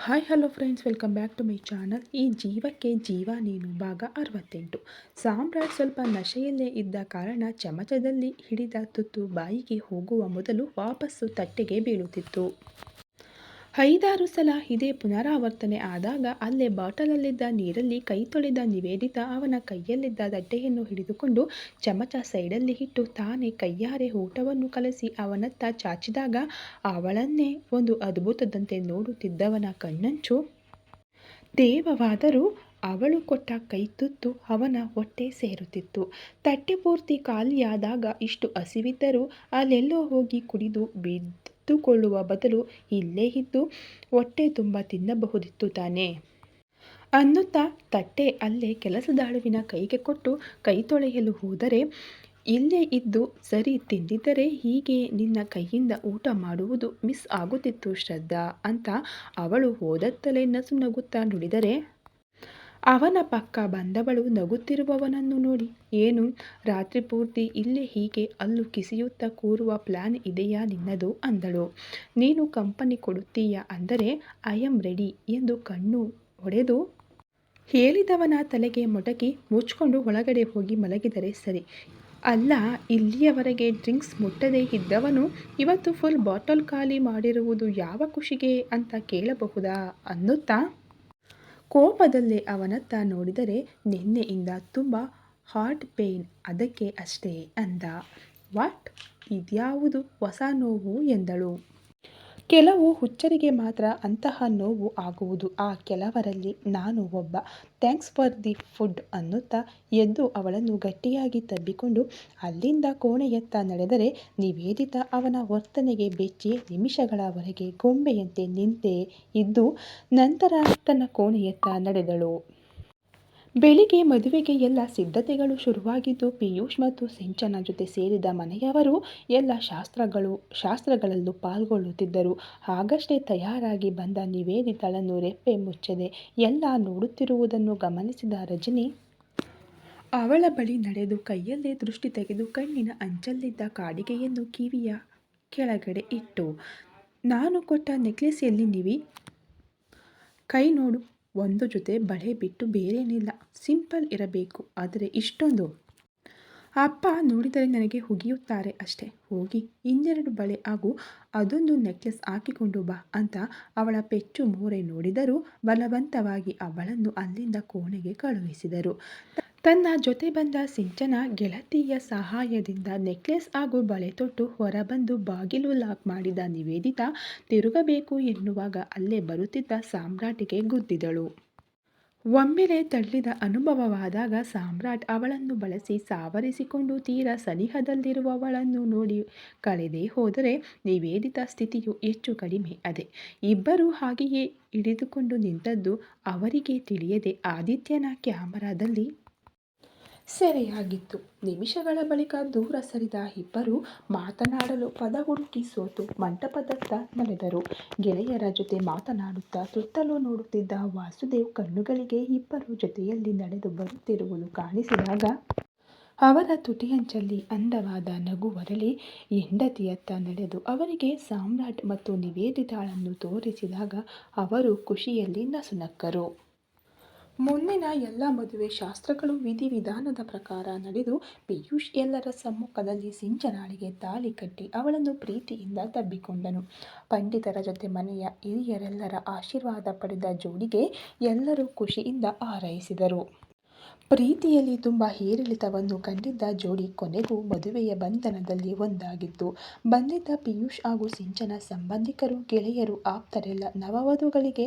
Hi hello friends, welcome back to my channel. ಈ ಜೀವಕ್ಕೆ ಜೀವ ನೀನು ಭಾಗ 68. ಸಾಮ್ರಾಟ್ ಸ್ವಲ್ಪ ನಶೆಯಲ್ಲೇ ಇದ್ದ ಕಾರಣ ಚಮಚದಲ್ಲಿ ಹಿಡಿದ ತುತ್ತು ಬಾಯಿಗೆ ಹೋಗುವ ಮೊದಲು ವಾಪಸ್ಸು ತಟ್ಟೆಗೆ ಬೀಳುತ್ತಿತ್ತು. 5-6 ಸಲ ಇದೇ ಪುನರಾವರ್ತನೆ ಆದಾಗ ಅಲ್ಲೇ ಬಾಟಲಲ್ಲಿದ್ದ ನೀರಲ್ಲಿ ಕೈ ತೊಳೆದ ನಿವೇದಿತಾ ಅವನ ಕೈಯಲ್ಲಿದ್ದ ತಟ್ಟೆಯನ್ನು ಹಿಡಿದುಕೊಂಡು ಚಮಚ ಸೈಡಲ್ಲಿ ಇಟ್ಟು ತಾನೇ ಕೈಯಾರೆ ಊಟವನ್ನು ಕಲಸಿ ಅವನತ್ತ ಚಾಚಿದಾಗ ಅವಳನ್ನೇ ಒಂದು ಅದ್ಭುತದಂತೆ ನೋಡುತ್ತಿದ್ದವನ ಕಣ್ಣಂಚು ತೇವವಾದರೂ ಅವಳು ಕೊಟ್ಟ ಕೈ ತುತ್ತು ಅವನ ಹೊಟ್ಟೆ ಸೇರುತ್ತಿತ್ತು. ತಟ್ಟೆ ಪೂರ್ತಿ ಖಾಲಿಯಾದಾಗ ಇಷ್ಟು ಹಸಿವಿದ್ದರೂ ಅಲ್ಲೆಲ್ಲೋ ಹೋಗಿ ಕುಡಿದು ಬಿದ್ದುಕೊಳ್ಳುವ ಬದಲು ಇಲ್ಲೇ ಇದ್ದು ಹೊಟ್ಟೆ ತುಂಬ ತಿನ್ನಬಹುದಿತ್ತು ತಾನೇ ಅನ್ನುತ್ತಾ ತಟ್ಟೆ ಅಲ್ಲೇ ಕೆಲಸದಾಳುವಿನ ಕೈಗೆ ಕೊಟ್ಟು ಕೈ ತೊಳೆಯಲು ಹೋದರೆ, ಇಲ್ಲೇ ಇದ್ದು ಸರಿ ತಿಂದಿದ್ದರೆ ಹೀಗೆ ನಿನ್ನ ಕೈಯಿಂದ ಊಟ ಮಾಡುವುದು ಮಿಸ್ ಆಗುತ್ತಿತ್ತು ಶ್ರದ್ಧಾ ಅಂತ ಅವಳು ಹೋದತ್ತಲೇ ನಸು ನಗುತ್ತಾ ನುಡಿದರೆ, ಅವನ ಪಕ್ಕ ಬಂದವಳು ನಗುತ್ತಿರುವವನನ್ನು ನೋಡಿ, ಏನು ರಾತ್ರಿ ಪೂರ್ತಿ ಇಲ್ಲೇ ಹೀಗೆ ಹಲ್ಲು ಕಿಸಿಯುತ್ತಾ ಕೂರುವ ಪ್ಲಾನ್ ಇದೆಯಾ ನಿನ್ನದು ಅಂದಳು. ನೀನು ಕಂಪನಿ ಕೊಡುತ್ತೀಯಾ ಅಂದರೆ ಐ ಆಮ್ ರೆಡಿ ಎಂದು ಕಣ್ಣು ಹೊಡೆದು ಹೇಳಿದವನ ತಲೆಗೆ ಮೊಟಕಿ ಮುಚ್ಕೊಂಡು ಒಳಗಡೆ ಹೋಗಿ ಮಲಗಿದರೆ ಸರಿ. ಅಲ್ಲ, ಇಲ್ಲಿಯವರೆಗೆ ಡ್ರಿಂಕ್ಸ್ ಮುಟ್ಟದೇ ಇದ್ದವನು ಇವತ್ತು ಫುಲ್ ಬಾಟಲ್ ಖಾಲಿ ಮಾಡಿರುವುದು ಯಾವ ಖುಷಿಗೆ ಅಂತ ಕೇಳಬಹುದಾ ಅನ್ನುತ್ತಾ ಕೋಪದಲ್ಲೇ ಅವನತ್ತ ನೋಡಿದರೆ, ನಿನ್ನೆಯಿಂದ ತುಂಬ ಹಾರ್ಟ್ ಪೇಯ್ನ್, ಅದಕ್ಕೆ ಅಷ್ಟೇ ಅಂದ. ವಾಟ್, ಇದ್ಯಾವುದು ಹೊಸ ನೋವು ಎಂದಳು. ಕೆಲವು ಹುಚ್ಚರಿಗೆ ಮಾತ್ರ ಅಂತಹ ನೋವು ಆಗುವುದು, ಆ ಕೆಲವರಲ್ಲಿ ನಾನು ಒಬ್ಬ. ಥ್ಯಾಂಕ್ಸ್ ಫಾರ್ ದಿ ಫುಡ್ ಅನ್ನುತ್ತಾ ಎದ್ದು ಅವಳನ್ನು ಗಟ್ಟಿಯಾಗಿ ತಬ್ಬಿಕೊಂಡು ಅಲ್ಲಿಂದ ಕೋಣೆಯತ್ತ ನಡೆದರೆ, ನಿವೇದಿತಾ ಅವನ ವರ್ತನೆಗೆ ಬೆಚ್ಚಿ ನಿಮಿಷಗಳವರೆಗೆ ಗೊಂಬೆಯಂತೆ ನಿಂತೇ ಇದ್ದು ನಂತರ ತನ್ನ ಕೋಣೆಯತ್ತ ನಡೆದಳು. ಬೆಳಿಗ್ಗೆ ಮದುವೆಗೆ ಎಲ್ಲ ಸಿದ್ಧತೆಗಳು ಶುರುವಾಗಿದ್ದು, ಪಿಯೂಷ್ ಮತ್ತು ಸಿಂಚನ ಜೊತೆ ಸೇರಿದ ಮನೆಯವರು ಎಲ್ಲ ಶಾಸ್ತ್ರಗಳಲ್ಲೂ ಪಾಲ್ಗೊಳ್ಳುತ್ತಿದ್ದರು. ಆಗಷ್ಟೇ ತಯಾರಾಗಿ ಬಂದ ನಿವೇದಿತಾಳನ್ನು ರೆಪ್ಪೆ ಮುಚ್ಚದೆ ಎಲ್ಲ ನೋಡುತ್ತಿರುವುದನ್ನು ಗಮನಿಸಿದ ರಜನಿ ಅವಳ ಬಳಿ ನಡೆದು ಕೈಯಲ್ಲೇ ದೃಷ್ಟಿ ತೆಗೆದು ಕಣ್ಣಿನ ಅಂಚಲ್ಲಿದ್ದ ಕಾಡಿಗೆಯನ್ನು ಕಿವಿಯ ಕೆಳಗಡೆ ಇಟ್ಟು, ನಾನು ಕೊಟ್ಟ ನೆಕ್ಲೆಸ್ ಎಲ್ಲಿ ನಿವಿ? ಕೈ ನೋಡು, ಒಂದು ಜೊತೆ ಬಳೆ ಬಿಟ್ಟು ಬೇರೇನಿಲ್ಲ, ಸಿಂಪಲ್ ಇರಬೇಕು, ಆದರೆ ಇಷ್ಟೊಂದು? ಅಪ್ಪ ನೋಡಿದರೆ ನನಗೆ ಹುಗಿಯುತ್ತಾರೆ ಅಷ್ಟೇ. ಹೋಗಿ ಇನ್ನೆರಡು ಬಳೆ ಹಾಗೂ ಅದೊಂದು ನೆಕ್ಲೆಸ್ ಹಾಕಿಕೊಂಡು ಬಾ ಅಂತ ಅವಳ ಪೆಚ್ಚು ಮೋರೆ ನೋಡಿದರೂ ಬಲವಂತವಾಗಿ ಅವಳನ್ನು ಅಲ್ಲಿಂದ ಕೋಣೆಗೆ ಕಳುಹಿಸಿದರು. ತನ್ನ ಜೊತೆ ಬಂದ ಸಿಂಚನ ಗೆಳತಿಯ ಸಹಾಯದಿಂದ ನೆಕ್ಲೆಸ್ ಹಾಗೂ ಬಳೆ ತೊಟ್ಟು ಹೊರಬಂದು ಬಾಗಿಲು ಲಾಕ್ ಮಾಡಿದ ನಿವೇದಿತಾ ತಿರುಗಬೇಕು ಎನ್ನುವಾಗ ಅಲ್ಲೇ ಬರುತ್ತಿದ್ದ ಸಾಮ್ರಾಟ್ಗೆ ಗುದ್ದಿದಳು. ಒಮ್ಮೆಲೆ ತಳ್ಳಿದ ಅನುಭವವಾದಾಗ ಸಾಮ್ರಾಟ್ ಅವಳನ್ನು ಬಳಸಿ ಸಾವರಿಸಿಕೊಂಡು ತೀರಾ ಸನಿಹದಲ್ಲಿರುವವಳನ್ನು ನೋಡಿ ಕಳೆದೇ ಹೋದರೆ ನಿವೇದಿತಾ ಸ್ಥಿತಿಯು ಹೆಚ್ಚು ಕಡಿಮೆ ಅದೇ. ಇಬ್ಬರೂ ಹಾಗೆಯೇ ಹಿಡಿದುಕೊಂಡು ನಿಂತದ್ದು ಅವರಿಗೆ ತಿಳಿಯದೆ ಆದಿತ್ಯನ ಕ್ಯಾಮರಾದಲ್ಲಿ ಸೆರೆಯಾಗಿತ್ತು. ನಿಮಿಷಗಳ ಬಳಿಕ ದೂರ ಸರಿದ ಇಬ್ಬರು ಮಾತನಾಡಲು ಪದ ಹುಡುಕಿ ಸೋತು ಮಂಟಪದತ್ತ ನಡೆದರು. ಗೆಳೆಯರ ಜೊತೆ ಮಾತನಾಡುತ್ತಾ ಸುತ್ತಲೂ ನೋಡುತ್ತಿದ್ದ ವಾಸುದೇವ್ ಕಣ್ಣುಗಳಿಗೆ ಇಬ್ಬರು ಜೊತೆಯಲ್ಲಿ ನಡೆದು ಬರುತ್ತಿರುವುದು ಕಾಣಿಸಿದಾಗ ಅವರ ತುಟಿಯಂಚಲ್ಲಿ ಅಂದವಾದ ನಗು ಹೊರಳಿ ಹೆಂಡತಿಯತ್ತ ನಡೆದು ಅವರಿಗೆ ಸಾಮ್ರಾಟ್ ಮತ್ತು ನಿವೇದಿತಾಳನ್ನು ತೋರಿಸಿದಾಗ ಅವರು ಖುಷಿಯಲ್ಲಿ ನಸುನಕ್ಕರು. ಮುಂದಿನ ಎಲ್ಲ ಮದುವೆ ಶಾಸ್ತ್ರಗಳು ವಿಧಿವಿಧಾನದ ಪ್ರಕಾರ ನಡೆದು ಪಿಯೂಷ್ ಎಲ್ಲರ ಸಮ್ಮುಖದಲ್ಲಿ ಸಿಂಚನಾಳಿಗೆ ತಾಳಿ ಕಟ್ಟಿ ಅವಳನ್ನು ಪ್ರೀತಿಯಿಂದ ತಬ್ಬಿಕೊಂಡನು. ಪಂಡಿತರ ಜೊತೆ ಮನೆಯ ಹಿರಿಯರೆಲ್ಲರ ಆಶೀರ್ವಾದ ಪಡೆದ ಜೋಡಿಗೆ ಎಲ್ಲರೂ ಖುಷಿಯಿಂದ ಹಾರೈಸಿದರು. ಪ್ರೀತಿಯಲ್ಲಿ ತುಂಬ ಏರಿಳಿತವನ್ನು ಕಂಡಿದ್ದ ಜೋಡಿ ಕೊನೆಗೂ ಮದುವೆಯ ಬಂಧನದಲ್ಲಿ ಒಂದಾಗಿತ್ತು. ಬಂದಿದ್ದ ಪಿಯೂಷ್ ಹಾಗೂ ಸಿಂಚನ ಸಂಬಂಧಿಕರು, ಗೆಳೆಯರು, ಆಪ್ತರೆಲ್ಲ ನವವಧುಗಳಿಗೆ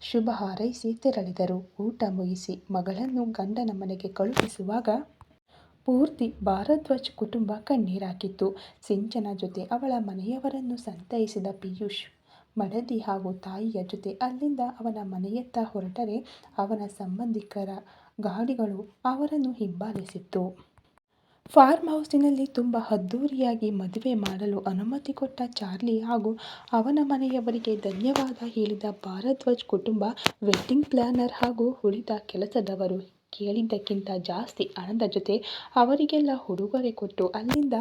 ಶುಭ ಹಾರೈಸಿ ತೆರಳಿದರು. ಊಟ ಮುಗಿಸಿ ಮಗಳನ್ನು ಗಂಡನ ಮನೆಗೆ ಕಳುಹಿಸುವಾಗ ಪೂರ್ತಿ ಭಾರದ್ವಾಜ್ ಕುಟುಂಬ ಕಣ್ಣೀರಾಕಿತ್ತು. ಸಿಂಚನ ಜೊತೆ ಅವಳ ಮನೆಯವರನ್ನು ಸಂತೈಸಿದ ಪಿಯೂಷ್ ಮಡದಿ ಹಾಗೂ ತಾಯಿಯ ಜೊತೆ ಅಲ್ಲಿಂದ ಅವನ ಮನೆಯತ್ತ ಹೊರಟರೆ ಅವನ ಸಂಬಂಧಿಕರ ಗಾಡಿಗಳು ಅವರನ್ನು ಹಿಂಬಾಲಿಸಿತ್ತು. ಫಾರ್ಮ್ ಹೌಸಿನಲ್ಲಿ ತುಂಬ ಅದ್ದೂರಿಯಾಗಿ ಮದುವೆ ಮಾಡಲು ಅನುಮತಿ ಕೊಟ್ಟ ಚಾರ್ಲಿ ಹಾಗೂ ಅವನ ಮನೆಯವರಿಗೆ ಧನ್ಯವಾದ ಹೇಳಿದ ಭಾರದ್ವಾಜ್ ಕುಟುಂಬ, ವೆಡ್ಡಿಂಗ್ ಪ್ಲಾನರ್ ಹಾಗೂ ಉಳಿದ ಕೆಲಸದವರು ಕೇಳಿದ್ದಕ್ಕಿಂತ ಜಾಸ್ತಿ ಹಣದ ಜೊತೆ ಅವರಿಗೆಲ್ಲ ಉಡುಗೊರೆ ಕೊಟ್ಟು ಅಲ್ಲಿಂದ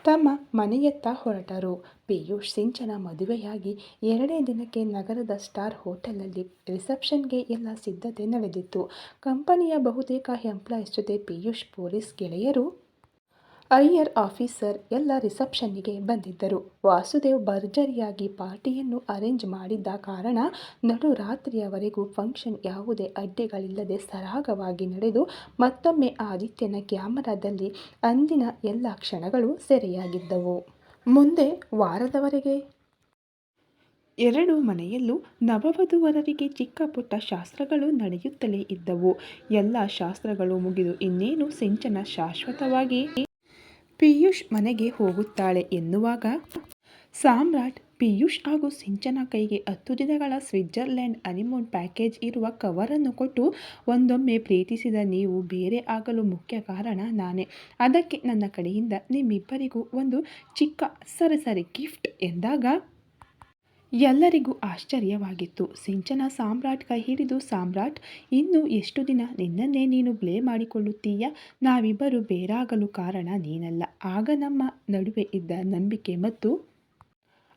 ತಮ್ಮ ಮನೆಯತ್ತ ಹೊರಟರು. ಪಿಯೂಷ್ ಸಿಂಚನ ಮದುವೆಯಾಗಿ 2ನೇ ದಿನಕ್ಕೆ ನಗರದ ಸ್ಟಾರ್ ಹೋಟೆಲ್ನಲ್ಲಿ ರಿಸೆಪ್ಷನ್ಗೆ ಎಲ್ಲ ಸಿದ್ಧತೆ ನಡೆದಿತ್ತು. ಕಂಪನಿಯ ಬಹುತೇಕ ಎಂಪ್ಲಾಯೀಸ್ ಜೊತೆ ಪಿಯೂಷ್ ಪೊಲೀಸ್ ಗೆಳೆಯರು, ಐಆರ್ ಆಫೀಸರ್ ಎಲ್ಲ ರಿಸೆಪ್ಷನ್ನಿಗೆ ಬಂದಿದ್ದರು. ವಾಸುದೇವ್ ಭರ್ಜರಿಯಾಗಿ ಪಾರ್ಟಿಯನ್ನು ಅರೇಂಜ್ ಮಾಡಿದ್ದ ಕಾರಣ ನಡುರಾತ್ರಿಯವರೆಗೂ ಫಂಕ್ಷನ್ ಯಾವುದೇ ಅಡ್ಡಿಗಳಿಲ್ಲದೆ ಸರಾಗವಾಗಿ ನಡೆದು ಮತ್ತೊಮ್ಮೆ ಆದಿತ್ಯನ ಕ್ಯಾಮರಾದಲ್ಲಿ ಅಂದಿನ ಎಲ್ಲ ಕ್ಷಣಗಳು ಸೆರೆಯಾಗಿದ್ದವು. ಮುಂದೆ ವಾರದವರೆಗೆ ಎರಡೂ ಮನೆಯಲ್ಲೂ ನವವಧೂವರರಿಗೆ ಚಿಕ್ಕ ಪುಟ್ಟ ಶಾಸ್ತ್ರಗಳು ನಡೆಯುತ್ತಲೇ ಇದ್ದವು. ಎಲ್ಲ ಶಾಸ್ತ್ರಗಳು ಮುಗಿದು ಇನ್ನೇನು ಸಿಂಚನ ಶಾಶ್ವತವಾಗಿ ಪಿಯೂಷ್ ಮನೆಗೆ ಹೋಗುತ್ತಾಳೆ ಎನ್ನುವಾಗ ಸಾಮ್ರಾಟ್ ಪಿಯೂಷ್ ಹಾಗೂ ಸಿಂಚನ ಕೈಗೆ 10 ದಿನಗಳ ಸ್ವಿಟ್ಜರ್ಲೆಂಡ್ ಹನಿಮೂನ್ ಪ್ಯಾಕೇಜ್ ಇರುವ ಕವರನ್ನು ಕೊಟ್ಟು, ಒಂದೊಮ್ಮೆ ಪ್ರೀತಿಸಿದ ನೀವು ಬೇರೆ ಆಗಲು ಮುಖ್ಯ ಕಾರಣ ನಾನೇ. ಅದಕ್ಕೆ ನನ್ನ ಕಡೆಯಿಂದ ನಿಮ್ಮಿಬ್ಬರಿಗೂ ಒಂದು ಚಿಕ್ಕ ಸರಸರಿ ಗಿಫ್ಟ್ ಎಂದಾಗ ಎಲ್ಲರಿಗೂ ಆಶ್ಚರ್ಯವಾಗಿತ್ತು. ಸಿಂಚನ ಸಾಮ್ರಾಟ್ ಕೈ ಹಿಡಿದು, ಸಾಮ್ರಾಟ್, ಇನ್ನು ಎಷ್ಟು ದಿನ ನಿನ್ನನ್ನೇ ನೀನು ಬ್ಲೇಮ್ ಮಾಡಿಕೊಳ್ಳುತ್ತೀಯ? ನಾವಿಬ್ಬರು ಬೇರಾಗಲು ಕಾರಣ ನೀನಲ್ಲ. ಆಗ ನಮ್ಮ ನಡುವೆ ಇದ್ದ ನಂಬಿಕೆ ಮತ್ತು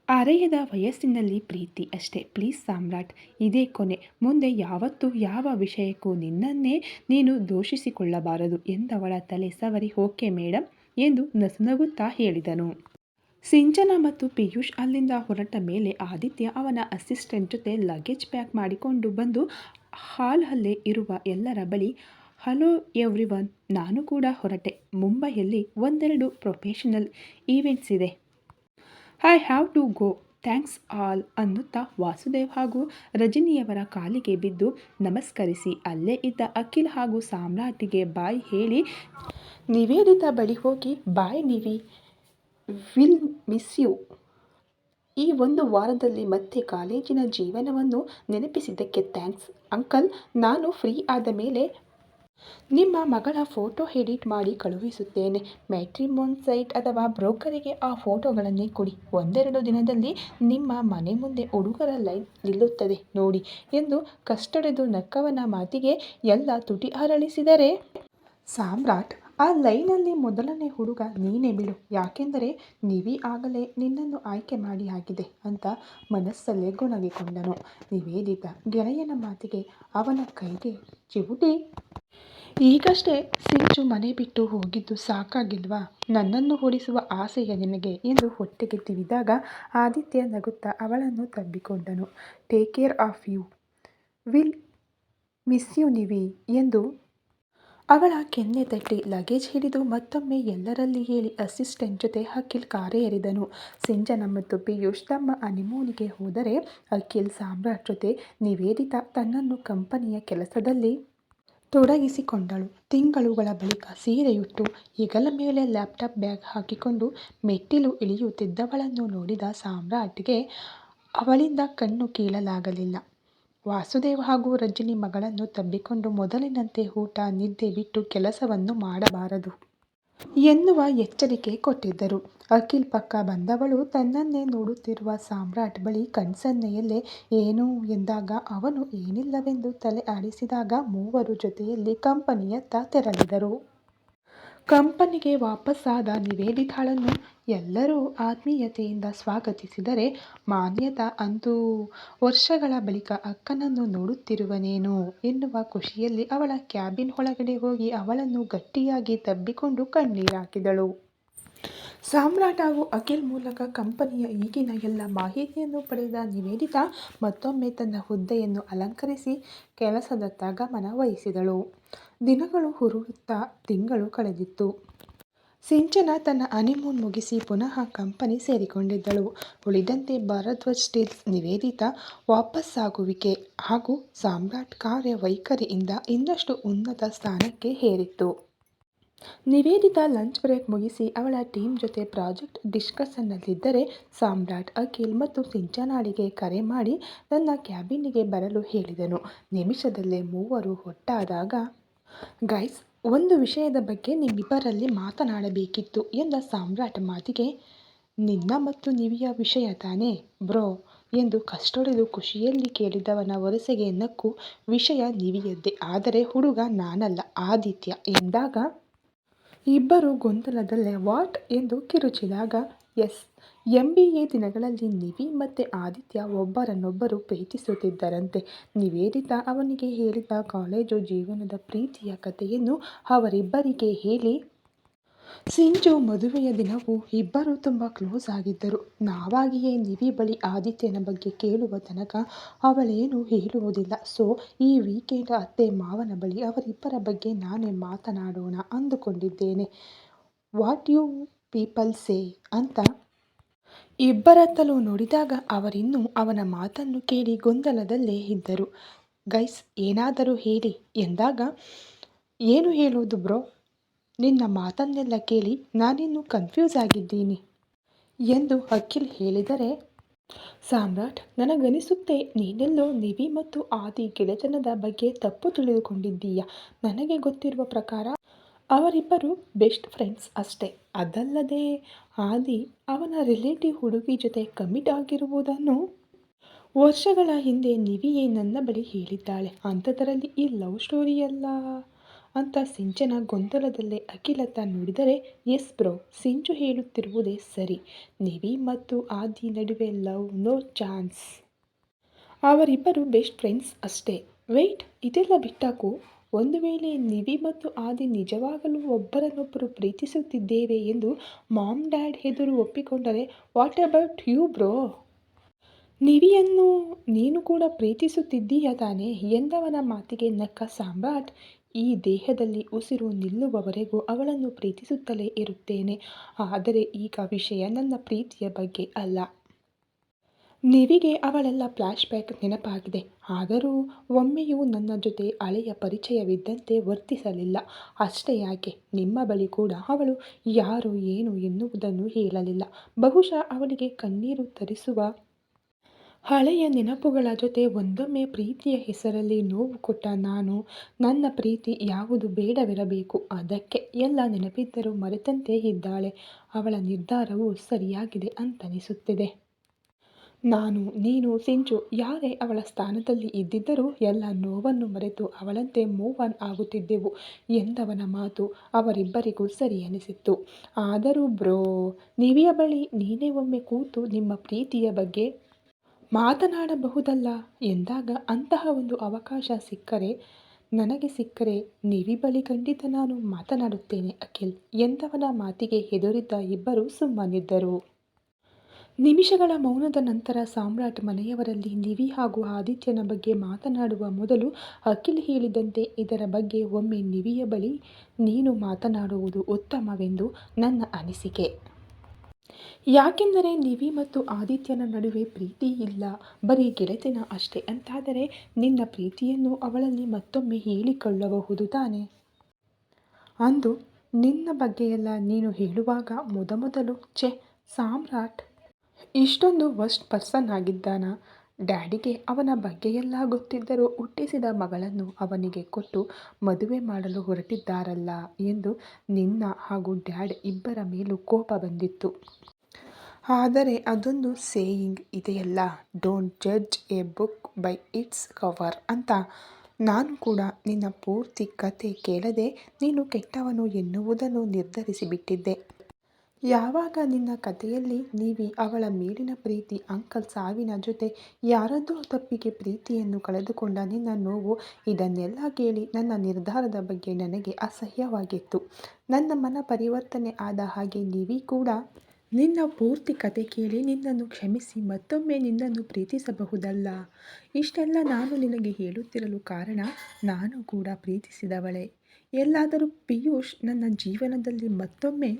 ಅರೆಯದ ವಯಸ್ಸಿನಲ್ಲಿ ಪ್ರೀತಿ ಅಷ್ಟೇ. ಪ್ಲೀಸ್ ಸಾಮ್ರಾಟ್, ಇದೇ ಕೊನೆ. ಮುಂದೆ ಯಾವತ್ತೂ ಯಾವ ವಿಷಯಕ್ಕೂ ನಿನ್ನನ್ನೇ ನೀನು ದೂಷಿಸಿಕೊಳ್ಳಬಾರದು ಎಂದವಳ ತಲೆ ಸವರಿ ಓಕೆ ಮೇಡಮ್ ಎಂದು ನಸುನಗುತ್ತಾ ಹೇಳಿದನು. ಸಿಂಚನ ಮತ್ತು ಪಿಯೂಷ್ ಅಲ್ಲಿಂದ ಹೊರಟ ಮೇಲೆ ಆದಿತ್ಯ ಅವನ ಅಸಿಸ್ಟೆಂಟ್ ಜೊತೆ ಲಗೇಜ್ ಪ್ಯಾಕ್ ಮಾಡಿಕೊಂಡು ಬಂದು ಹಾಲಲ್ಲೇ ಇರುವ ಎಲ್ಲರ ಬಳಿ, ಹಲೋ ಎವ್ರಿವನ್, ನಾನು ಕೂಡ ಹೊರಟೆ. ಮುಂಬೈಯಲ್ಲಿ ಒಂದೆರಡು ಪ್ರೊಫೆಷನಲ್ ಈವೆಂಟ್ಸ್ ಇದೆ. I have to go. Thanks all ಅನ್ನುತ್ತಾ ವಾಸುದೇವ್ ಹಾಗೂ ರಜನಿಯವರ ಕಾಲಿಗೆ ಬಿದ್ದು ನಮಸ್ಕರಿಸಿ ಅಲ್ಲೇ ಇದ್ದ ಅಖಿಲ್ ಹಾಗೂ ಸಾಮ್ರಾಟಿಗೆ ಬಾಯ್ ಹೇಳಿ ನಿವೇದಿತಾ ಬಳಿ ಹೋಗಿ, ಬಾಯ್ ನಿವಿ, ವಿಲ್ ಮಿಸ್ ಯು. ಈ 1 ವಾರದಲ್ಲಿ ಮತ್ತೆ ಕಾಲೇಜಿನ ಜೀವನವನ್ನು ನೆನಪಿಸಿದ್ದಕ್ಕೆ ಥ್ಯಾಂಕ್ಸ್ ಅಂಕಲ್. ನಾನು ಫ್ರೀ ಆದ ಮೇಲೆ ನಿಮ್ಮ ಮಗಳ ಫೋಟೋ ಎಡಿಟ್ ಮಾಡಿ ಕಳುಹಿಸುತ್ತೇನೆ. ಮ್ಯಾಟ್ರಿಮೋನಿ ಸೈಟ್ ಅಥವಾ ಬ್ರೋಕರಿಗೆ ಆ ಫೋಟೋಗಳನ್ನೇ ಕೊಡಿ. 1-2 ದಿನದಲ್ಲಿ ನಿಮ್ಮ ಮನೆ ಮುಂದೆ ಹುಡುಗರ ಲೈನ್ ನಿಲ್ಲುತ್ತದೆ ನೋಡಿ ಎಂದು ಕಷ್ಟೊಡೆದು ನಕ್ಕವನ ಮಾತಿಗೆ ಎಲ್ಲ ತುಟಿ ಅರಳಿಸಿದರೆ, ಸಾಮ್ರಾಟ್, ಆ ಲೈನಲ್ಲಿ ಮೊದಲನೇ ಹುಡುಗ ನೀನೇ ಬಿಡು. ಯಾಕೆಂದರೆ ನಿವಿ ಆಗಲೇ ನಿನ್ನನ್ನು ಆಯ್ಕೆ ಮಾಡಿ ಆಗಿದೆ ಅಂತ ಮನಸ್ಸಲ್ಲೇ ಗೊಣಗಿಕೊಂಡನು. ನಿವೇದಿತಾ ಗೆಳೆಯನ ಮಾತಿಗೆ ಅವನ ಕೈಗೆ ಚಿವುಟಿ, ಈಗಷ್ಟೇ ಸಿಂಚು ಮನೆ ಬಿಟ್ಟು ಹೋಗಿದ್ದು ಸಾಕಾಗಿಲ್ವಾ? ನನ್ನನ್ನು ಓಡಿಸುವ ಆಸೆಯ ನಿನಗೆ ಎಂದು ಹೊಟ್ಟೆಗೆ ತಿವಿದಾಗ ಆದಿತ್ಯ ನಗುತ್ತಾ ಅವಳನ್ನು ತಬ್ಬಿಕೊಂಡನು. Take care of you, will miss you Nivi ಎಂದು ಅವಳ ಕೆನ್ನೆ ತಟ್ಟಿ ಲಗೇಜ್ ಹಿಡಿದು ಮತ್ತೊಮ್ಮೆ ಎಲ್ಲರಲ್ಲಿ ಹೇಳಿ ಅಸಿಸ್ಟೆಂಟ್ ಜೊತೆ ಅಖಿಲ್ ಕಾರೇರಿದನು. ಸಿಂಚನ ಮತ್ತು ಪಿಯೂಷ್ ತಮ್ಮ ಹನಿಮೂನಿಗೆ ಹೋದರೆ ಅಖಿಲ್ ಸಾಮ್ರಾಟ್ ಜೊತೆ ನಿವೇದಿತಾ ತನ್ನನ್ನು ಕಂಪನಿಯ ಕೆಲಸದಲ್ಲಿ ತೊಡಗಿಸಿಕೊಂಡಳು. ತಿಂಗಳುಗಳ ಬಳಿಕ ಸೀರೆಯುಟ್ಟು ಹೆಗಲ ಮೇಲೆ ಲ್ಯಾಪ್ಟಾಪ್ ಬ್ಯಾಗ್ ಹಾಕಿಕೊಂಡು ಮೆಟ್ಟಿಲು ಇಳಿಯುತ್ತಿದ್ದವಳನ್ನು ನೋಡಿದ ಸಾಮ್ರಾಟ್ಗೆ ಅವಳಿಂದ ಕಣ್ಣು ಕೀಳಲಾಗಲಿಲ್ಲ. ವಾಸುದೇವ್ ಹಾಗೂ ರಜನಿ ಮಗಳನ್ನು ತಬ್ಬಿಕೊಂಡು ಮೊದಲಿನಂತೆ ಊಟ ನಿದ್ದೆ ಬಿಟ್ಟು ಕೆಲಸವನ್ನು ಮಾಡಬಾರದು ಎನ್ನುವ ಎಚ್ಚರಿಕೆ ಕೊಟ್ಟಿದ್ದರು. ಅಖಿಲ್ ಪಕ್ಕ ಬಂದವಳು ತನ್ನನ್ನೇ ನೋಡುತ್ತಿರುವ ಸಾಮ್ರಾಟ್ ಬಳಿ ಕಣ್ಸನ್ನೆಯಲ್ಲೇ ಏನು ಎಂದಾಗ ಅವನು ಏನಿಲ್ಲವೆಂದು ತಲೆ ಆಡಿಸಿದಾಗ ಮೂವರು ಜೊತೆಯಲ್ಲಿ ಕಂಪನಿಯತ್ತ ತೆರಳಿದರು. ಕಂಪನಿಗೆ ವಾಪಸ್ಸಾದ ನಿವೇದಿತಾಳನ್ನು ಎಲ್ಲರೂ ಆತ್ಮೀಯತೆಯಿಂದ ಸ್ವಾಗತಿಸಿದರೆ, ಮಾನ್ಯತಾ ಅಂತೂ ವರ್ಷಗಳ ಬಳಿಕ ಅಕ್ಕನನ್ನು ನೋಡುತ್ತಿರುವನೇನೋ ಎನ್ನುವ ಖುಷಿಯಲ್ಲಿ ಅವಳ ಕ್ಯಾಬಿನ್ ಒಳಗಡೆ ಹೋಗಿ ಅವಳನ್ನು ಗಟ್ಟಿಯಾಗಿ ತಬ್ಬಿಕೊಂಡು ಕಣ್ಣೀರಾಕಿದಳು. ಸಾಮ್ರಾಟ್ ಹಾಗೂ ಅಖಿಲ್ ಮೂಲಕ ಕಂಪನಿಯ ಈಗಿನ ಎಲ್ಲ ಮಾಹಿತಿಯನ್ನು ಪಡೆದ ನಿವೇದಿತಾ ಮತ್ತೊಮ್ಮೆ ತನ್ನ ಹುದ್ದೆಯನ್ನು ಅಲಂಕರಿಸಿ ಕೆಲಸದತ್ತ ಗಮನ ವಹಿಸಿದಳು. ದಿನಗಳು ಉರುಳುತ್ತಾ ತಿಂಗಳು ಕಳೆದಿತ್ತು. ಸಿಂಚನ ತನ್ನ ಹನಿಮೂನ್ ಮುಗಿಸಿ ಪುನಃ ಕಂಪನಿ ಸೇರಿಕೊಂಡಿದ್ದಳು. ಉಳಿದಂತೆ ಭಾರದ್ವಾಜ್ ಸ್ಟೀಲ್ಸ್ ನಿವೇದಿತಾ ವಾಪಸ್ಸಾಗುವಿಕೆ ಹಾಗೂ ಸಾಮ್ರಾಟ್ ಕಾರ್ಯವೈಖರಿಯಿಂದ ಇನ್ನಷ್ಟು ಉನ್ನತ ಸ್ಥಾನಕ್ಕೆ ಏರಿತ್ತು. ನಿವೇದಿತಾ ಲಂಚ್ ಬ್ರೇಕ್ ಮುಗಿಸಿ ಅವಳ ಟೀಮ್ ಜೊತೆ ಪ್ರಾಜೆಕ್ಟ್ ಡಿಸ್ಕಷನ್ನಲ್ಲಿದ್ದರೆ, ಸಾಮ್ರಾಟ್ ಅಖಿಲ್ ಮತ್ತು ಸಿಂಚನಾಳಿಗೆ ಕರೆ ಮಾಡಿ ತನ್ನ ಕ್ಯಾಬಿನ್ನಿಗೆ ಬರಲು ಹೇಳಿದನು. ನಿಮಿಷದಲ್ಲೇ ಮೂವರು ಒಟ್ಟಾದಾಗ, ಗೈಸ್, ಒಂದು ವಿಷಯದ ಬಗ್ಗೆ ನಿಮ್ಮಿಬ್ಬರಲ್ಲಿ ಮಾತನಾಡಬೇಕಿತ್ತು ಎಂದ ಸಾಮ್ರಾಟ್ ಮಾತಿಗೆ, ನಿನ್ನ ಮತ್ತು ನಿವಿಯ ವಿಷಯ ತಾನೇ ಬ್ರೋ ಎಂದು ಕಷ್ಟೊಡೆದು ಖುಷಿಯಲ್ಲಿ ಕೇಳಿದವನ ವರಸೆಗೆ ನಕ್ಕು, ವಿಷಯ ನಿವಿಯದ್ದೇ, ಆದರೆ ಹುಡುಗ ನಾನಲ್ಲ, ಆದಿತ್ಯ ಎಂದಾಗ ಇಬ್ಬರು ಗೊಂದಲದಲ್ಲೇ ವಾಟ್ ಎಂದು ಕಿರುಚಿದಾಗ, ಎಸ್, MBA ದಿನಗಳಲ್ಲಿ ನಿವಿ ಮತ್ತು ಆದಿತ್ಯ ಒಬ್ಬರನ್ನೊಬ್ಬರು ಪ್ರೀತಿಸುತ್ತಿದ್ದರಂತೆ. ನಿವೇದಿತಾ ಅವನಿಗೆ ಹೇಳಿದ ಕಾಲೇಜು ಜೀವನದ ಪ್ರೀತಿಯ ಕಥೆಯನ್ನು ಅವರಿಬ್ಬರಿಗೆ ಹೇಳಿ, ಸಿಂಚು ಮದುವೆಯ ದಿನವೂ ಇಬ್ಬರು ತುಂಬ ಕ್ಲೋಸ್ ಆಗಿದ್ದರು. ನಾವಾಗಿಯೇ ನಿವಿ ಬಳಿ ಆದಿತ್ಯನ ಬಗ್ಗೆ ಕೇಳುವ ತನಕ ಅವಳೇನು ಹೇಳುವುದಿಲ್ಲ. ಸೊ ಈ ವೀಕೆಂಡ್ ಅತ್ತೆ ಮಾವನ ಬಳಿ ಅವರಿಬ್ಬರ ಬಗ್ಗೆ ನಾನೇ ಮಾತನಾಡೋಣ ಅಂದುಕೊಂಡಿದ್ದೇನೆ. ವಾಟ್ ಯು ಪೀಪಲ್ ಸೇ ಅಂತ ಇಬ್ಬರತ್ತಲೂ ನೋಡಿದಾಗ ಅವರಿನ್ನೂ ಅವನ ಮಾತನ್ನು ಕೇಳಿ ಗೊಂದಲದಲ್ಲೇ ಇದ್ದರು. ಗೈಸ್ ಏನಾದರೂ ಹೇಳಿ ಎಂದಾಗ, ಏನು ಹೇಳೋದು ಬ್ರೋ, ನಿನ್ನ ಮಾತನ್ನೆಲ್ಲ ಕೇಳಿ ನಾನಿನ್ನೂ ಕನ್ಫ್ಯೂಸ್ ಆಗಿದ್ದೀನಿ ಎಂದು ಅಖಿಲ್ ಹೇಳಿದರೆ, ಸಾಮ್ರಾಟ್, ನನಗನಿಸುತ್ತೆ ನೀನೆಲ್ಲೋ ನಿವಿ ಮತ್ತು ಆದಿ ಗೆಳೆತನದ ಬಗ್ಗೆ ತಪ್ಪು ತಿಳಿದುಕೊಂಡಿದ್ದೀಯ. ನನಗೆ ಗೊತ್ತಿರುವ ಪ್ರಕಾರ ಅವರಿಬ್ಬರು ಬೆಸ್ಟ್ ಫ್ರೆಂಡ್ಸ್ ಅಷ್ಟೇ. ಅದಲ್ಲದೆ ಆದಿ ಅವನ ರಿಲೇಟಿವ್ ಹುಡುಗಿ ಜೊತೆ ಕಮಿಟ್ ಆಗಿರುವುದನ್ನು ವರ್ಷಗಳ ಹಿಂದೆ ನಿವಿಯೇ ನನ್ನ ಬಳಿ ಹೇಳಿದ್ದಾಳೆ. ಅಂಥದ್ದರಲ್ಲಿ ಈ ಲವ್ ಸ್ಟೋರಿಯಲ್ಲ ಅಂತ ಸಿಂಚನ ಗೊಂದಲದಲ್ಲೇ ಅಖಿಲತ್ತ ನೋಡಿದರೆ, ಎಸ್ ಬ್ರೋ, ಸಿಂಚು ಹೇಳುತ್ತಿರುವುದೇ ಸರಿ. ನಿವಿ ಮತ್ತು ಆದಿ ನಡುವೆ ಲವ್ ನೋ ಚಾನ್ಸ್. ಅವರಿಬ್ಬರು ಬೆಸ್ಟ್ ಫ್ರೆಂಡ್ಸ್ ಅಷ್ಟೇ. ವೆಯ್ಟ್, ಇದೆಲ್ಲ ಬಿಟ್ಟಾಕು. ಒಂದು ವೇಳೆ ನಿವಿ ಮತ್ತು ಆದಿ ನಿಜವಾಗಲೂ ಒಬ್ಬರನ್ನೊಬ್ಬರು ಪ್ರೀತಿಸುತ್ತಿದ್ದೇವೆ ಎಂದು ಮಾಮ್ ಡ್ಯಾಡ್ ಎದುರು ಒಪ್ಪಿಕೊಂಡರೆ ವಾಟ್ ಅಬೌಟ್ ಯು ಬ್ರೋ? ನಿವಿಯನ್ನು ನೀನು ಕೂಡ ಪ್ರೀತಿಸುತ್ತಿದ್ದೀಯ ತಾನೇ ಎಂದವನ ಮಾತಿಗೆ ನಕ್ಕ ಸಾಮ್ರಾಟ್, ಈ ದೇಹದಲ್ಲಿ ಉಸಿರು ನಿಲ್ಲುವವರೆಗೂ ಅವಳನ್ನು ಪ್ರೀತಿಸುತ್ತಲೇ ಇರುತ್ತೇನೆ. ಆದರೆ ಈಗ ವಿಷಯ ನನ್ನ ಪ್ರೀತಿಯ ಬಗ್ಗೆ ಅಲ್ಲ. ನಿವಿಗೆ ಅವಳೆಲ್ಲ ಫ್ಲ್ಯಾಶ್ ಬ್ಯಾಕ್ ನೆನಪಾಗಿದೆ. ಆದರೂ ಒಮ್ಮೆಯೂ ನನ್ನ ಜೊತೆ ಹಳೆಯ ಪರಿಚಯವಿದ್ದಂತೆ ವರ್ತಿಸಲಿಲ್ಲ. ಅಷ್ಟೇ ಯಾಕೆ, ನಿಮ್ಮ ಬಳಿ ಕೂಡ ಅವಳು ಯಾರು ಏನು ಎನ್ನುವುದನ್ನು ಹೇಳಲಿಲ್ಲ. ಬಹುಶಃ ಅವಳಿಗೆ ಕಣ್ಣೀರು ತರಿಸುವ ಹಳೆಯ ನೆನಪುಗಳ ಜೊತೆ ಒಂದೊಮ್ಮೆ ಪ್ರೀತಿಯ ಹೆಸರಲ್ಲಿ ನೋವು ಕೊಟ್ಟ ನಾನು. ನನ್ನ ಪ್ರೀತಿ ಯಾವುದು ಬೇಡವಿರಬೇಕು, ಅದಕ್ಕೆ ಎಲ್ಲ ನೆನಪಿದ್ದರೂ ಮರೆತಂತೆ ಇದ್ದಾಳೆ. ಅವಳ ನಿರ್ಧಾರವು ಸರಿಯಾಗಿದೆ ಅಂತನಿಸುತ್ತಿದೆ. ನಾನು, ನೀನು, ಸಿಂಚು ಯಾರೇ ಅವಳ ಸ್ಥಾನದಲ್ಲಿ ಇದ್ದಿದ್ದರೂ ಎಲ್ಲ ನೋವನ್ನು ಮರೆತು ಅವಳಂತೆ ಮೂವ್ ಆನ್ ಆಗುತ್ತಿದ್ದೆವು ಎಂದವನ ಮಾತು ಅವರಿಬ್ಬರಿಗೂ ಸರಿ ಅನಿಸಿತ್ತು. ಆದರೂ ಬ್ರೋ, ನಿವಿಯ ಬಳಿ ನೀನೇ ಒಮ್ಮೆ ಕೂತು ನಿಮ್ಮ ಪ್ರೀತಿಯ ಬಗ್ಗೆ ಮಾತನಾಡಬಹುದಲ್ಲ ಎಂದಾಗ, ಅಂತಹ ಒಂದು ಅವಕಾಶ ನನಗೆ ಸಿಕ್ಕರೆ ನಿವಿ ಬಳಿ ಖಂಡಿತ ನಾನು ಮಾತನಾಡುತ್ತೇನೆ ಅಖಿಲ್ ಎಂದವನ ಮಾತಿಗೆ ಎದುರಿದ್ದ ಇಬ್ಬರು ಸುಮ್ಮನಿದ್ದರು. ನಿಮಿಷಗಳ ಮೌನದ ನಂತರ ಸಾಮ್ರಾಟ್ ಮನೆಯವರಲ್ಲಿ ನಿವಿ ಹಾಗೂ ಆದಿತ್ಯನ ಬಗ್ಗೆ ಮಾತನಾಡುವ ಮೊದಲು ಅಖಿಲ್ ಹೇಳಿದಂತೆ, ಇದರ ಬಗ್ಗೆ ಒಮ್ಮೆ ನಿವಿಯ ಬಳಿ ನೀನು ಮಾತನಾಡುವುದು ಉತ್ತಮವೆಂದು ನನ್ನ ಅನಿಸಿಕೆ. ಯಾಕೆಂದರೆ ನಿವಿ ಮತ್ತು ಆದಿತ್ಯನ ನಡುವೆ ಪ್ರೀತಿ ಇಲ್ಲ, ಬರೀ ಗೆಳೆತನ ಅಷ್ಟೇ. ಅಂತಾದರೆ ನಿನ್ನ ಪ್ರೀತಿಯನ್ನು ಅವಳಲ್ಲಿ ಮತ್ತೊಮ್ಮೆ ಹೇಳಿಕೊಳ್ಳಬಹುದು ತಾನೆ? ಅಂದು ನಿನ್ನ ಬಗ್ಗೆಯೆಲ್ಲ ನೀನು ಹೇಳುವಾಗ ಮೊದಮೊದಲು ಛೆ, ಸಾಮ್ರಾಟ್ ಇಷ್ಟೊಂದು ವರ್ಸ್ಟ್ ಪರ್ಸನ್ ಆಗಿದ್ದಾನಾ? ಡ್ಯಾಡಿಗೆ ಅವನ ಬಗ್ಗೆಯೆಲ್ಲ ಗೊತ್ತಿದ್ದರೂ ಹುಟ್ಟಿಸಿದ ಮಗಳನ್ನು ಅವನಿಗೆ ಕೊಟ್ಟು ಮದುವೆ ಮಾಡಲು ಹೊರಟಿದ್ದಾರಲ್ಲ ಎಂದು ನಿನ್ನ ಹಾಗೂ ಡ್ಯಾಡ್ ಇಬ್ಬರ ಮೇಲೂ ಕೋಪ ಬಂದಿತ್ತು. ಆದರೆ ಅದೊಂದು ಸೇಯಿಂಗ್ ಇದೆಯಲ್ಲ, don't judge A book by it's cover ಅಂತ. ನಾನು ಕೂಡ ನಿನ್ನ ಪೂರ್ತಿ ಕತೆ ಕೇಳದೆ ನೀನು ಕೆಟ್ಟವನು ಎನ್ನುವುದನ್ನು ನಿರ್ಧರಿಸಿಬಿಟ್ಟಿದ್ದೆ. ಯಾವಾಗ ನಿನ್ನ ಕಥೆಯಲ್ಲಿ ನಿವಿ ಅವಳ ಮೇಲಿನ ಪ್ರೀತಿ, ಅಂಕಲ್ ಸಾವಿನ ಜೊತೆ ಯಾರದ್ದೋ ತಪ್ಪಿಗೆ ಪ್ರೀತಿಯನ್ನು ಕಳೆದುಕೊಂಡ ನಿನ್ನ ನೋವು, ಇದನ್ನೆಲ್ಲ ಕೇಳಿ ನನ್ನ ನಿರ್ಧಾರದ ಬಗ್ಗೆ ನನಗೆ ಅಸಹ್ಯವಾಗಿತ್ತು. ನನ್ನ ಮನ ಪರಿವರ್ತನೆ ಆದ ಹಾಗೆ ನಿವಿ ಕೂಡ ನಿನ್ನ ಪೂರ್ತಿ ಕತೆ ಕೇಳಿ ನಿನ್ನನ್ನು ಕ್ಷಮಿಸಿ ಮತ್ತೊಮ್ಮೆ ನಿನ್ನನ್ನು ಪ್ರೀತಿಸಬಹುದಲ್ಲ. ಇಷ್ಟೆಲ್ಲ ನಾನು ನಿನಗೆ ಹೇಳುತ್ತಿರಲು ಕಾರಣ, ನಾನು ಕೂಡ ಪ್ರೀತಿಸಿದವಳೇ. ಎಲ್ಲಾದರೂ ಪಿಯೂಷ್ ನನ್ನ ಜೀವನದಲ್ಲಿ ಮತ್ತೊಮ್ಮೆ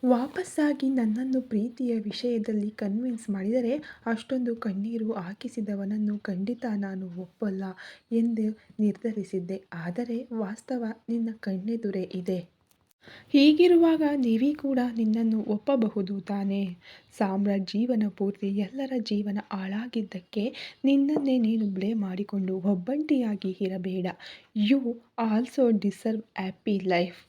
ವಾಪಸ್ಸಾಗಿ ನನ್ನನ್ನು ಪ್ರೀತಿಯ ವಿಷಯದಲ್ಲಿ ಕನ್ವಿನ್ಸ್ ಮಾಡಿದರೆ ಅಷ್ಟೊಂದು ಕಣ್ಣೀರು ಹಾಕಿಸಿದವನನ್ನು ಖಂಡಿತ ನಾನು ಒಪ್ಪಲ್ಲ ಎಂದು ನಿರ್ಧರಿಸಿದ್ದೆ. ಆದರೆ ವಾಸ್ತವ ನಿನ್ನ ಕಣ್ಣೆದುರೇ ಇದೆ. ಹೀಗಿರುವಾಗ ನಿವಿ ಕೂಡ ನಿನ್ನನ್ನು ಒಪ್ಪಬಹುದು ತಾನೇ? ಸಾಮ್ರಾಟ್ ಜೀವನ ಪೂರ್ತಿ ಎಲ್ಲರ ಜೀವನ ಹಾಳಾಗಿದ್ದಕ್ಕೆ ನಿನ್ನನ್ನೇ ನೀನು ಬ್ಲೇಮ್ ಮಾಡಿಕೊಂಡು ಒಬ್ಬಂಟಿಯಾಗಿ ಇರಬೇಡ. You also deserve happy life.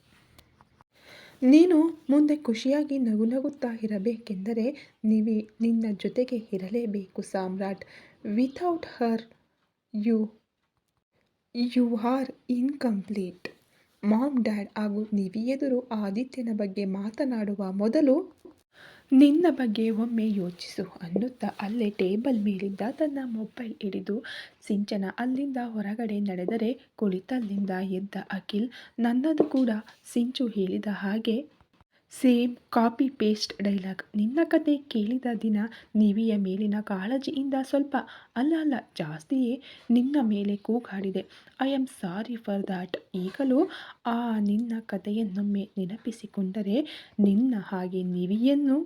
ನೀನು ಮುಂದೆ ಖುಷಿಯಾಗಿ ನಗುತ್ತಾ ಇರಬೇಕೆಂದರೆ ನಿವಿ ನಿನ್ನ ಜೊತೆಗೆ ಇರಲೇಬೇಕು Samrat. Without her you are incomplete. Mom dad ಹಾಗೂ ನಿವಿ ಎದುರು ಆದಿತ್ಯನ ಬಗ್ಗೆ ಮಾತನಾಡುವ ಮೊದಲು ನಿನ್ನ ಬಗ್ಗೆ ಒಮ್ಮೆ ಯೋಚಿಸು ಅನ್ನುತ್ತಾ ಅಲ್ಲೇ ಟೇಬಲ್ ಮೇಲಿದ್ದ ತನ್ನ ಮೊಬೈಲ್ ಹಿಡಿದು ಸಿಂಚನ ಅಲ್ಲಿಂದ ಹೊರಗಡೆ ನಡೆದರೆ ಕುಳಿತಲ್ಲಿಂದ ಎದ್ದ ಅಖಿಲ್, ನನ್ನದು ಕೂಡ ಸಿಂಚು ಹೇಳಿದ ಹಾಗೆ ಸೇಮ್ ಕಾಪಿ ಪೇಸ್ಟ್ ಡೈಲಾಗ್. ನಿನ್ನ ಕತೆ ಕೇಳಿದ ದಿನ ನಿವಿಯ ಮೇಲಿನ ಕಾಳಜಿಯಿಂದ ಸ್ವಲ್ಪ ಅಲ್ಲ ಜಾಸ್ತಿಯೇ ನಿನ್ನ ಮೇಲೆ ಕೂಗಾಡಿದೆ. I am sorry for that. ಈಗಲೂ ಆ ನಿನ್ನ ಕತೆಯನ್ನೊಮ್ಮೆ ನೆನಪಿಸಿಕೊಂಡರೆ ನಿನ್ನ ಹಾಗೆ ನಿವಿಯನ್ನು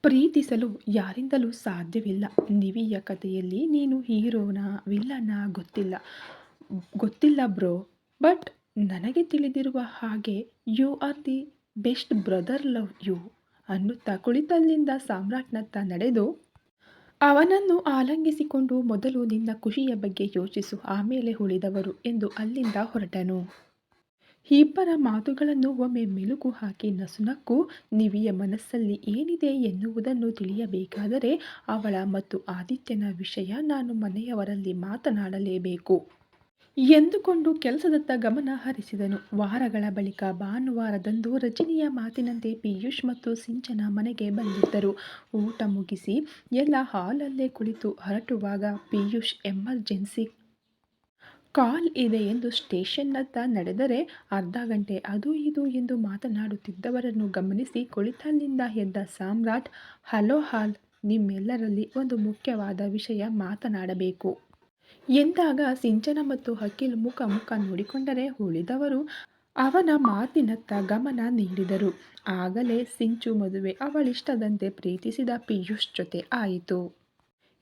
ಪ್ರೀತಿಸಲು ಯಾರಿಂದಲೂ ಸಾಧ್ಯವಿಲ್ಲ. ನಿವಿಯ ಕತೆಯಲ್ಲಿ ನೀನು ಹೀರೋನಾ ವಿಲ್ಲನಾ ಗೊತ್ತಿಲ್ಲ ಬ್ರೋ, ಬಟ್ ನನಗೆ ತಿಳಿದಿರುವ ಹಾಗೆ you are the best brother, love you ಅನ್ನುತ್ತಾ ಕುಳಿತಲ್ಲಿಂದ ಸಾಮ್ರಾಟ್ನತ್ತ ನಡೆದು ಅವನನ್ನು ಆಲಂಗಿಸಿಕೊಂಡು ಮೊದಲು ನಿನ್ನ ಖುಷಿಯ ಬಗ್ಗೆ ಯೋಚಿಸು, ಆಮೇಲೆ ಉಳಿದವರು ಎಂದು ಅಲ್ಲಿಂದ ಹೊರಟನು. ಇಬ್ಬರ ಮಾತುಗಳನ್ನು ಒಮ್ಮೆ ಮೆಲುಕು ಹಾಕಿ ನಸುನಕ್ಕು. ನಿವಿಯ ಮನಸ್ಸಲ್ಲಿ ಏನಿದೆ ಎನ್ನುವುದನ್ನು ತಿಳಿಯಬೇಕಾದರೆ ಅವಳ ಮತ್ತು ಆದಿತ್ಯನ ವಿಷಯ ನಾನು ಮನೆಯವರಲ್ಲಿ ಮಾತನಾಡಲೇಬೇಕು ಎಂದುಕೊಂಡು ಕೆಲಸದತ್ತ ಗಮನ ಹರಿಸಿದನು. ವಾರಗಳ ಬಳಿಕ ಭಾನುವಾರದಂದು ರಜನಿಯ ಮಾತಿನಂತೆ ಪಿಯೂಷ್ ಮತ್ತು ಸಿಂಚನ ಮನೆಗೆ ಬಂದಿದ್ದರು. ಊಟ ಮುಗಿಸಿ ಎಲ್ಲ ಹಾಲಲ್ಲೇ ಕುಳಿತು ಹೊರಟುವಾಗ ಪಿಯೂಷ್ ಎಮರ್ಜೆನ್ಸಿ ಕಾಲ್ ಇದೆ ಎಂದು ಸ್ಟೇಷನ್ನತ್ತ ನಡೆದರೆ ಅರ್ಧ ಗಂಟೆ ಅದು ಇದು ಎಂದು ಮಾತನಾಡುತ್ತಿದ್ದವರನ್ನು ಗಮನಿಸಿ ಕುಳಿತಲ್ಲಿಂದ ಎದ್ದ ಸಾಮ್ರಾಟ್, ಹಲೋ ಹಾಲ್, ನಿಮ್ಮೆಲ್ಲರಲ್ಲಿ ಒಂದು ಮುಖ್ಯವಾದ ವಿಷಯ ಮಾತನಾಡಬೇಕು ಎಂದಾಗ ಸಿಂಚನ ಮತ್ತು ಅಖಿಲ್ ಮುಖ ನೋಡಿಕೊಂಡರೆ ಉಳಿದವರು ಅವನ ಮಾತಿನತ್ತ ಗಮನ ನೀಡಿದರು. ಆಗಲೇ ಸಿಂಚು ಮದುವೆ ಅವಳಿಷ್ಟದಂತೆ ಪ್ರೀತಿಸಿದ ಪಿಯೂಷ್ ಜೊತೆ ಆಯಿತು.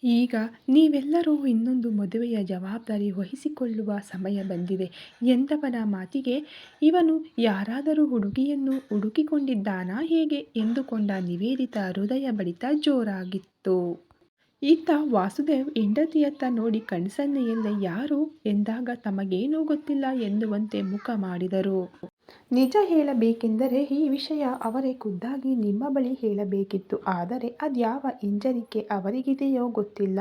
ಈಗ ನೀವೆಲ್ಲರೂ ಇನ್ನೊಂದು ಮದುವೆಯ ಜವಾಬ್ದಾರಿ ವಹಿಸಿಕೊಳ್ಳುವ ಸಮಯ ಬಂದಿದೆ ಎಂದವನ ಮಾತಿಗೆ ಇವನು ಯಾರಾದರೂ ಹುಡುಗಿಯನ್ನು ಹುಡುಕಿಕೊಂಡಿದ್ದಾನಾ ಹೇಗೆ ಎಂದುಕೊಂಡ ನಿವೇದಿತಾ ಹೃದಯ ಬಡಿತ ಜೋರಾಗಿತ್ತು. ಇತ್ತ ವಾಸುದೇವ್ ಹೆಂಡತಿಯತ್ತ ನೋಡಿ ಕಣ್ಸನ್ನೆಯಲ್ಲೇ ಯಾರು ಎಂದಾಗ ತಮಗೇನೂ ಗೊತ್ತಿಲ್ಲ ಎನ್ನುವಂತೆ ಮುಖ ಮಾಡಿದರು. ನಿಜ ಹೇಳಬೇಕೆಂದರೆ ಈ ವಿಷಯ ಅವರೇ ಖುದ್ದಾಗಿ ನಿಮ್ಮ ಬಳಿ ಹೇಳಬೇಕಿತ್ತು. ಆದರೆ ಅದ್ಯಾವ ಹಿಂಜರಿಕೆ ಅವರಿಗಿದೆಯೋ ಗೊತ್ತಿಲ್ಲ.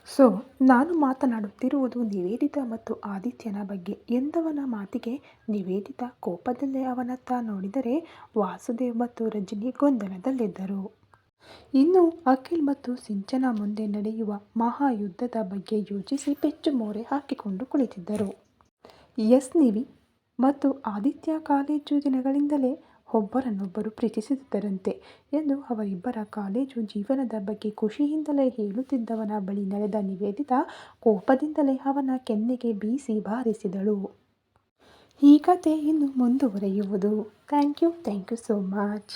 ಸೊ ನಾನು ಮಾತನಾಡುತ್ತಿರುವುದು ನಿವೇದಿತಾ ಮತ್ತು ಆದಿತ್ಯನ ಬಗ್ಗೆ ಎಂದವನ ಮಾತಿಗೆ ನಿವೇದಿತಾ ಕೋಪದಲ್ಲೇ ಅವನತ್ತ ನೋಡಿದರೆ ವಾಸುದೇವ್ ಮತ್ತು ರಜನಿ ಗೊಂದಲದಲ್ಲಿದ್ದರು. ಇನ್ನು ಅಖಿಲ್ ಮತ್ತು ಸಿಂಚನ ಮುಂದೆ ನಡೆಯುವ ಮಹಾಯುದ್ಧದ ಬಗ್ಗೆ ಯೋಚಿಸಿ ಪೆಚ್ಚು ಮೋರೆ ಹಾಕಿಕೊಂಡು ಕುಳಿತಿದ್ದರು. ಎಸ್, ನಿವಿ ಮತ್ತು ಆದಿತ್ಯ ಕಾಲೇಜು ದಿನಗಳಿಂದಲೇ ಒಬ್ಬರನ್ನೊಬ್ಬರು ಪ್ರೀತಿಸುತ್ತಿದ್ದರಂತೆ ಎಂದು ಅವರಿಬ್ಬರ ಕಾಲೇಜು ಜೀವನದ ಬಗ್ಗೆ ಖುಷಿಯಿಂದಲೇ ಹೇಳುತ್ತಿದ್ದವನ ಬಳಿ ನಡೆದ ನಿವೇದಿತಾ ಕೋಪದಿಂದಲೇ ಅವನ ಕೆನ್ನೆಗೆ ಬೀಸಿ ಬಾರಿಸಿದಳು. ಈ ಕತೆ ಇನ್ನು ಮುಂದುವರಿಯುವುದು. Thank you so much.